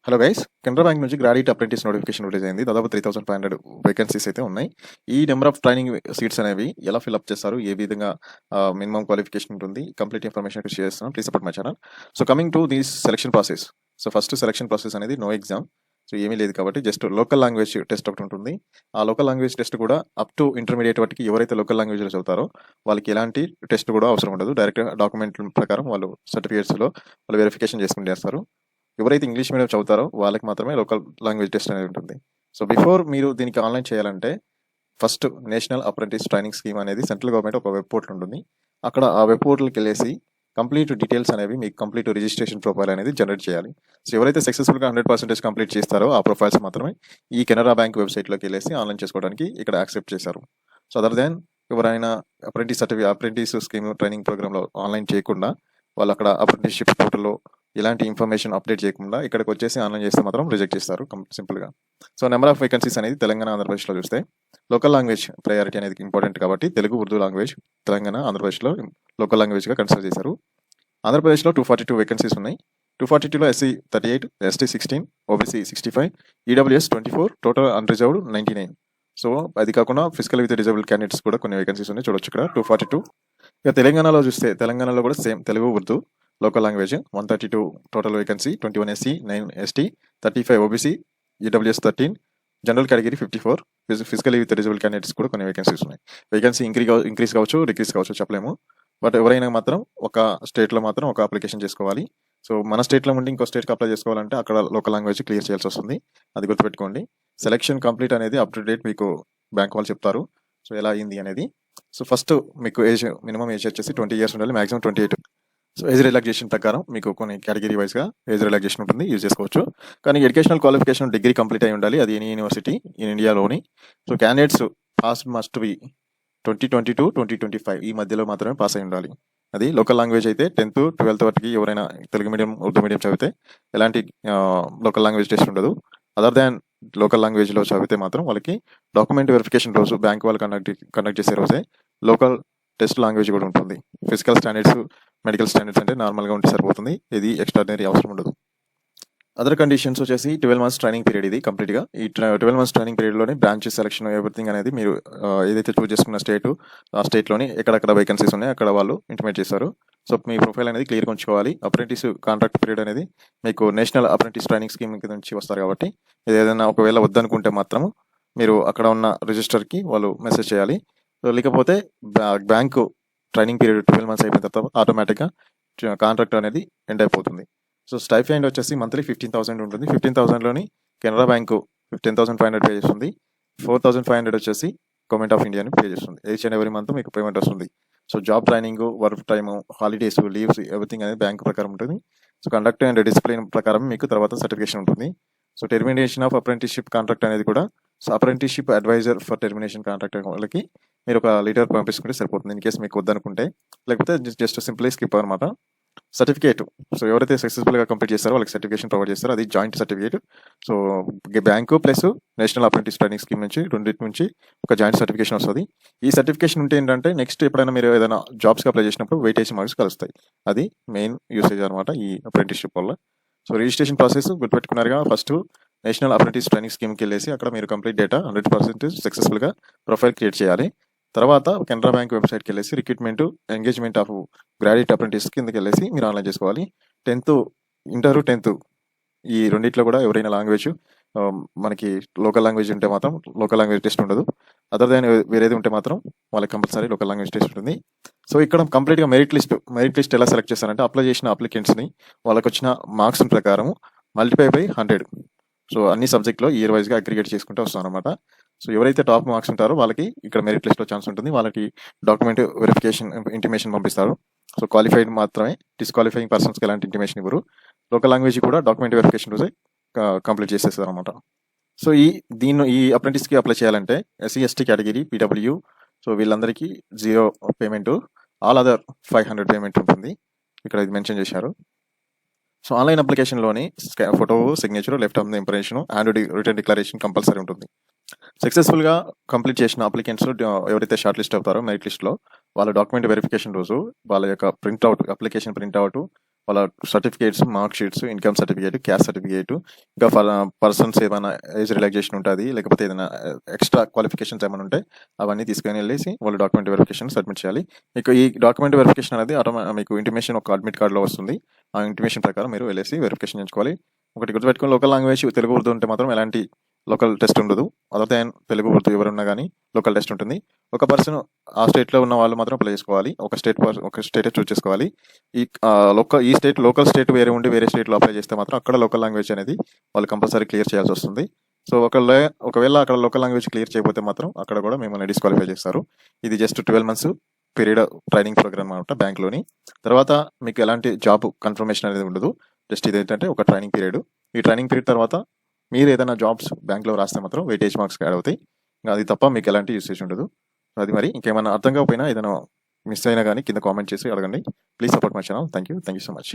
Hello guys, Canara bank నుంచి graduate apprentice notification release అయింది. దాదాపు 3,500 వేకెన్సీస్ అయితే ఉన్నాయి. ఈ నెంబర్ ఆఫ్ ట్రైనింగ్ సీట్స్ అనేవి ఎలా ఫిల్అప్ చేస్తారు, ఏ విధంగా మినిమం క్వాలిఫికేషన్ ఉంటుంది, కంప్లీట్ ఇన్ఫర్మేషన్ షేర్ చేస్తున్నాం. Please support my channel. So coming to this selection process. So first selection process అనేది నో ఎగ్జామ్. సో ఏమీ లేదు కాబట్టి జస్ట్ లోకల్ లాంగ్వేజ్ టెస్ట్ ఒకటి ఉంటుంది. ఆ లోకల్ లాంగ్వేజ్ టెస్ట్ కూడా అప్ టు ఇంటర్మీడియట్ వాటికి ఎవరైతే లోకల్ లాంగ్వేజ్లో చదువుతారో వాళ్ళకి ఎలాంటి టెస్ట్ కూడా అవసరం ఉండదు. డైరెక్ట్ డాక్యుమెంట్ ప్రకారం వాళ్ళు సర్టిఫికేట్స్లో వాళ్ళు వెరిఫికేషన్ చేసుకుని చేస్తారు. ఎవరైతే ఇంగ్లీష్ మీడియం చదువుతారో వాళ్ళకి మాత్రమే లోకల్ లాంగ్వేజ్ టెస్ట్ అనేది ఉంటుంది. సో బిఫోర్ మీరు దీనికి ఆన్లైన్ చేయాలంటే first national apprentice training scheme అనేది సెంట్రల్ గవర్నమెంట్ ఒక వెబ్ పోర్టల్ ఉంటుంది. అక్కడ ఆ వెబ్ పోర్టల్కి వెళ్ళేసి కంప్లీట్ డీటెయిల్స్ అనేవి మీకు కంప్లీట్ రిజిస్ట్రేషన్ ప్రొఫైల్ అనేది జనరేట్ చేయాలి. సో ఎవరైతే సక్సెస్ఫుల్గా 100% కంప్లీట్ చేస్తారో ఆ ప్రొఫైల్స్ మాత్రమే ఈ కెనరా బ్యాంక్ వెబ్సైట్లోకి వెళ్ళేసి ఆన్లైన్ చేసుకోవడానికి ఇక్కడ యాక్సెప్ట్ చేశారు. సో అదర్ దాన్ ఎవరైనా అప్రెంటిస్ స్కీమ్ ట్రైనింగ్ ప్రోగ్రామ్లో ఆన్లైన్ చేయకుండా వాళ్ళు అక్కడ అప్రెంటిస్షిప్ పోర్టల్లో ఇలాంటి ఇన్ఫర్మేషన్ అప్డేట్ చేయకుండా ఇక్కడికి వచ్చేసి ఆన్లైన్ చేస్తే మాత్రం రిజెక్ట్ చేస్తారు సింపుల్గా. సో నెంబర్ ఆఫ్ వేకెన్సీస్ అనేది తెలంగాణ ఆంధ్రప్రదేశ్లో చూస్తే లోకల్ లాంగ్వేజ్ ప్రయారిటీ అనేది ఇంపార్టెంట్ కాబట్టి తెలుగు, ఉర్దూ లాంగ్వేజ్ తెలంగాణ ఆంధ్రప్రదేశ్లో లోకల్ లాంగ్వేజ్గా కన్సిడర్ చేశారు. ఆంధ్రప్రదేశ్లో 242 వేకెన్సీస్ ఉన్నాయి. 242లో SC 38, ST 16, OBC 65, EWS 24, total unreserved 99. So అది కాకుండా ఫిజికల్ విత్ డిజబుల్ క్యాండిడేట్స్ కూడా కొన్ని వేకెన్సీస్ ఉన్నాయి, చూడొచ్చు ఇక్కడ 242. ఇక తెలంగాణలో చూస్తే తెలంగాణలో కూడా same Telugu, Urdu local language 132 total vacancy, 21 SC, 9 ST, 35 OBC, EWS 13, general category 54, physical with disable candidates కూడా కొన్ని వేకెన్సీస్ ఉన్నాయి. వేకెన్సీ ఇంక్రీస్ కావచ్చు, డిక్రీస్ కావచ్చు, చెప్పలేము. బట్ ఎవరైనా మాత్రం ఒక స్టేట్లో మాత్రం ఒక అప్లికేషన్ చేసుకోవాలి. సో మన స్టేట్లో ఉండి ఇంకో స్టేట్కి అప్లై చేసుకోవాలంటే అక్కడ లోకల్ లాంగ్వేజ్ క్లియర్ చేయాల్సి వస్తుంది. అది గుర్తుపెట్టుకోండి. సెలక్షన్ కంప్లీట్ అనేది అప్ టు డేట్ మీకు బ్యాంక్ వాళ్ళు చెప్తారు. సో ఎలా అయింది అనేది. సో ఫస్ట్ మీకు మినిమం ఏజ్ వచ్చేసి 20 ఇయర్స్ ఉండాలి, మాక్సిమం 28. సో ఏజ్ రిలాక్సేషన్ ప్రకారం మీకు కొన్ని కేటగిరీ వైజ్గా ఏజ్ రిలాక్సేషన్ ఉంటుంది, యూజ్ చేసుకోవచ్చు. కానీ ఎడ్యుకేషనల్ క్వాలిఫికేషన్ డిగ్రీ కంప్లీట్ అయి ఉండాలి, అది ఎనీ యూనివర్సిటీ ఇన్ ఇండియాలోని. So candidates pass must be 2022, 2025 ఈ మధ్యలో మాత్రమే పాస్ అయి ఉండాలి. అది లోకల్ లాంగ్వేజ్ అయితే 10th, 12th వరకు ఎవరైనా తెలుగు మీడియం, ఉర్దూ మీడియం చదివితే ఎలాంటి లోకల్ లాంగ్వేజ్ టెస్ట్ ఉండదు. అదర్ దాన్ లోకల్ లాంగ్వేజ్లో చదివితే మాత్రం వాళ్ళకి డాక్యుమెంట్ వెరిఫికేషన్ రోజు బ్యాంక్ వాళ్ళు కండక్ట్ చేసే రోజే లోకల్ టెస్ట్ లాంగ్వేజ్ కూడా ఉంటుంది. ఫిజికల్ స్టాండర్డ్స్, మెడికల్ స్టాండర్డ్స్ అంటే నార్మల్గా ఉంటే సరిపోతుంది, ఇది ఎక్స్ట్రాడినరీ అవసరం ఉండదు. అదర్ కండిషన్స్ వచ్చేసి 12 months ట్రైనింగ్ పీరియడ్ ఇది కంప్లీట్గా. ఈ 12 months ట్రైనింగ్ పీరియడ్లోనే బ్రాంచ్ సెలక్షన్ ఎవ్రీథింగ్ అనేది మీరు ఏదైతే చూస్ చేసుకున్న ఆ స్టేట్లోని ఎక్కడెక్కడ వేకెన్సీస్ ఉన్నాయి అక్కడ వాళ్ళు ఇంటిమేట్ చేస్తారు. సో మీ ప్రొఫైల్ అనేది క్లియర్గా ఉంచుకోవాలి. అప్రెంటిస్ కాంట్రాక్ట్ పీరియడ్ అనేది మీకు నేషనల్ అప్రెంటిస్ ట్రైనింగ్ స్కీమ్ నుంచి వస్తారు కాబట్టి ఇది ఏదైనా ఒకవేళ వద్దనుకుంటే మాత్రం మీరు అక్కడ ఉన్న రిజిస్టర్కి వాళ్ళు మెసేజ్ చేయాలి. సో లేకపోతే బ్యాంకు ట్రైనింగ్ పీరియడ్ 12 months అయిపోయిన తర్వాత ఆటోమేటిక్గా కాంట్రాక్ట్ అనేది ఎండ్ అయిపోతుంది. సో స్టైఫండ్ వచ్చేసి మంత్లీ 15,000 ఉంటుంది. 15,000లోని కెనరా బ్యాంకు 10,500 పే చేస్తుంది. 4,500 వచ్చేసి గవర్నమెంట్ ఆఫ్ ఇండియాని పే చేస్తుంది. ఈచ్ అండ్ ఎవరీ మంత్ మీకు పేమెంట్ వస్తుంది. So job training, work time, holidays, leaves everything అనేది బ్యాంక్ ప్రకారం ఉంటుంది. సో కండక్ట్ అండ్ డిసిప్లిన్ ప్రకారం మీకు తర్వాత సర్టిఫికేషన్ ఉంటుంది. So termination of apprenticeship contract అనేది కూడా so apprenticeship advisor for termination contract వాళ్ళకి మీరు ఒక లెటర్ పంపించుకుంటే సరిపోతుంది, ఇన్ కేసు మీకు వద్దనుకుంటే. లేకపోతే జస్ట్ సింప్లీ స్కిప్ అనమాట. సర్టిఫికేట్, సో ఎవరైతే సక్సెస్ఫుల్గా కంప్లీట్ చేస్తారో వాళ్ళకి సర్టిఫికేషన్ ప్రొవైడ్ చేస్తారో అది joint certificate. So bank plus national apprentice training scheme నుంచి రెండింటి నుంచి ఒక జాయింట్ సర్టిఫికేషన్ వస్తుంది. ఈ సర్టిఫికేషన్ ఉంటే ఏంటంటే నెక్స్ట్ ఎప్పుడైనా మీరు ఏదైనా జాబ్స్కి అప్లై చేసినప్పుడు వెయిటేజ్ మార్క్స్ కలుస్తాయి. అది మెయిన్ యూసేజ్ అనమాట ఈ అప్రెంటిస్షిప్ వల్ల. సో రిజిస్ట్రేషన్ ప్రాసెస్ గుర్తుపెట్టుకున్నారుగా. ఫస్ట్ నేషనల్ అప్రెంటిస్ ట్రైనింగ్ స్కీమ్కి వెళ్ళేసి అక్కడ మీరు కంప్లీట్ డేటా 100% సక్సెస్ఫుల్గా ప్రొఫైల్ క్రియేట్ చేయాలి. తర్వాత కెనరా బ్యాంక్ వెబ్సైట్కి వెళ్ళేసి recruitment, engagement of graduate apprentice కిందకి వెళ్ళేసి మీరు ఆన్లైన్ చేసుకోవాలి. 10th, ఇంటర్ 10th ఈ రెండిట్లో కూడా ఎవరైనా లాంగ్వేజ్ మనకి లోకల్ లాంగ్వేజ్ ఉంటే మాత్రం లోకల్ లాంగ్వేజ్ టెస్ట్ ఉండదు. అదర్ దాన్ వేరేది ఉంటే మాత్రం వాళ్ళకి కంపల్సరీ లోకల్ లాంగ్వేజ్ టెస్ట్ ఉంటుంది. సో ఇక్కడ కంప్లీట్గా మెరిట్ లిస్ట్ ఎలా సెలెక్ట్ చేస్తారంటే అప్లై చేసిన అప్లికెంట్స్ని వాళ్ళకి వచ్చిన మార్క్స్ ప్రకారం మల్టిప్లై బై 100. సో అన్ని సబ్జెక్ట్లో ఇయర్ వైజ్గా అగ్రిగేట్ చేసుకుంటూ వస్తాం అనమాట. సో ఎవరైతే టాప్ మార్క్స్ ఉంటారో వాళ్ళకి ఇక్కడ మెరిట్ లిస్ట్లో ఛాన్స్ ఉంటుంది. వాళ్ళకి డాక్యుమెంట్ వెరిఫికేషన్ ఇంటిమేషన్ పంపిస్తారు. సో క్వాలిఫైడ్ మాత్రమే, డిస్క్వాలిఫైయింగ్ పర్సన్స్కి ఎలాంటి ఇంటిమేషన్ ఇవ్వరు. లోకల్ లాంగ్వేజ్ కూడా డాక్యుమెంట్ వెరిఫికేషన్ రోజే కంప్లీట్ చేసేస్తారు అనమాట. సో ఈ అప్రెంటిస్కి అప్లై చేయాలంటే SC, ST category, PW, so వీళ్ళందరికీ 0 పేమెంట్, ఆల్ అదర్ 500 పేమెంట్ ఉంటుంది. ఇక్కడ ఇది మెన్షన్ చేశారు. సో ఆన్లైన్ అప్లికేషన్లోని photo, signature, left of the impression hand written declaration compulsory ఉంటుంది. సక్సెస్ఫుల్గా కంప్లీట్ చేసిన అప్లికెంట్స్ ఎవరైతే షార్ట్ లిస్ట్ అవుతారో మెరిట్ లిస్ట్లో వాళ్ళ డాక్యుమెంట్ వెరిఫికేషన్ రోజు వాళ్ళ యొక్క ప్రింట్అవుట్, అప్లికేషన్ ప్రింట్అవుట్, వాళ్ళ certificates, mark sheets, income certificate, caste certificate, ఇంకా పర్సన్స్ ఏమైనా ఏజ్ రిలాక్సేషన్ ఉంటుంది, లేకపోతే ఏదైనా ఎక్స్ట్రా క్వాలిఫికేషన్స్ ఏమైనా ఉంటే అవన్నీ తీసుకొని వెళ్ళేసి వాళ్ళు డాక్యుమెంట్ వెరిఫికేషన్ సబ్మిట్ చేయాలి. మీకు ఈ డాక్యుమెంట్ వెరిఫికేషన్ అనేది మీకు ఇంటిమేషన్ ఒక అడ్మిట్ కార్డులో వస్తుంది. ఆ ఇంటిమేషన్ ప్రకారం మీరు వెళ్ళేసి వెరిఫికేషన్ చేయించుకోవాలి. ఒకటి గుర్తుపెట్టుకుని, లోకల్ లాంగ్వేజ్ తెలుగు ఉర్దూ ఉంటే మాత్రం ఎలాంటి లోకల్ టెస్ట్ ఉండదు. అదర్ దాన్ తెలుగు ఉర్దూ ఎవరున్నా కానీ లోకల్ టెస్ట్ ఉంటుంది. ఒక పర్సన్ ఆ స్టేట్లో ఉన్న వాళ్ళు మాత్రం అప్లై చేసుకోవాలి. ఒక స్టేటే చూస్ చేసుకోవాలి. ఈ స్టేట్ లోకల్ స్టేట్ వేరే ఉండి వేరే స్టేట్లో అప్లై చేస్తే మాత్రం అక్కడ లోకల్ లాంగ్వేజ్ అనేది వాళ్ళు కంపల్సరీ క్లియర్ చేయాల్సి వస్తుంది. సో ఒకవేళ అక్కడ లోకల్ లాంగ్వేజ్ క్లియర్ చేయకపోతే మాత్రం అక్కడ కూడా మిమ్మల్ని డిస్క్వాలిఫై చేస్తారు. ఇది just 12 months period training programme అనమాట బ్యాంక్లోని. తర్వాత మీకు ఎలాంటి జాబ్ కన్ఫర్మేషన్ అనేది ఉండదు. జస్ట్ ఇది ఏంటంటే ఒక ట్రైనింగ్ పీరియడ్. ఈ ట్రైనింగ్ పీరియడ్ తర్వాత మీరు ఏదైనా జాబ్స్ బ్యాంక్లో రాస్తే మాత్రం వెయిటేజ్ మార్క్స్ యాడ్ అవుతాయి. అది తప్ప మీకు ఎలాంటి యూసేజ్ ఉండదు. అది మరి ఇంకేమైనా అర్థం కాకపోయినా ఏదైనా మిస్ అయినా కానీ కింద కామెంట్ చేసి అడగండి. Please support my channel. Thank you so much.